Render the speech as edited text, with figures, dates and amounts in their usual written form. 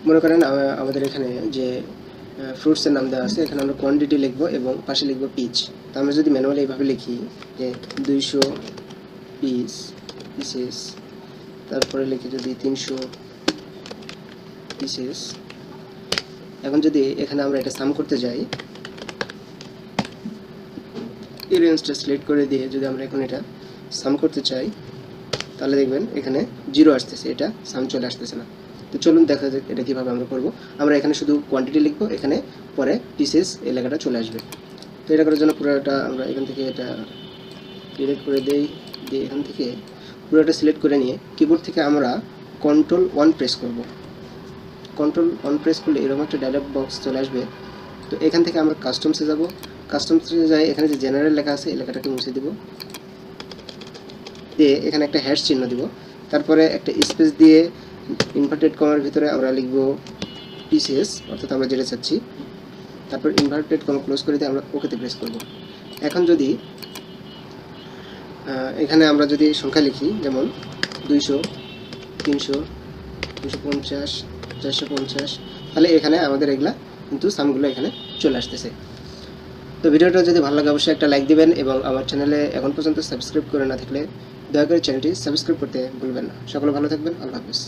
মনে করেন আমাদের এখানে যে ফ্রুটসের নাম দেওয়া আছে, এখানে আমরা কোয়ান্টিটি লিখব এবং পাশে লিখব পিচ। তো আমরা যদি ম্যানুয়ালি এইভাবে লিখি যে 200 পিসেস, তারপরে লিখি যদি 300 পিসেস। এখন যদি এখানে আমরা এটা সাম করতে যাই, এই রেঞ্জটা সিলেক্ট করে দিয়ে যদি আমরা এখন এটা সাম করতে চাই, তাহলে দেখবেন এখানে 0 আসতেছে, এটা সাম চলে আসতেছে না। তো চলুন দেখা যাক এটা কীভাবে আমরা করব। আমরা এখানে শুধু কোয়ান্টিটি লিখব, এখানে পরে পিসেস এই লেখাটা চলে আসবে। তো এটা করার জন্য পুরোটা আমরা এখান থেকে এটা ডিলিট করে দেই, দিয়ে এখান থেকে পুরোটা সিলেক্ট করে নিয়ে কিবোর্ড থেকে আমরা Ctrl+1 প্রেস করব। Ctrl+1 প্রেস করলে এরকম একটা ডায়লগ বক্স চলে আসবে। তো এখান থেকে আমরা কাস্টমসে যাব, কাস্টমসে যাই, এখানে যে জেনারেল লেখা আছে এই লেখাটাকে মুছে দেব, দিয়ে এখানে একটা হ্যাশ চিহ্ন দিব, তারপরে একটা স্পেস দিয়ে ইনভার্টেড কমার ভিতরে আমরা লিখব পিসেস, অর্থাৎ আমরা যেটা চাচ্ছি, তারপর ইনভার্টেড কমা ক্লোজ করে দিয়ে আমরা ওকেতে প্রেস করব। এখন যদি এখানে আমরা যদি সংখ্যা লিখি, যেমন 200, 300, 250, 450, তাহলে এখানে আমাদের এগুলা কিন্তু সামগুলো এখানে চলে আসতেছে। তো ভিডিওটা যদি ভালো লাগে অবশ্যই একটা লাইক দিবেন, এবং আমার চ্যানেলে এখন পর্যন্ত সাবস্ক্রাইব করে না থাকলে দয়া করে চ্যানেলটি সাবস্ক্রাইব করতে ভুলবেন না। সকলে ভালো থাকবেন, আল্লাহ হাফেজ।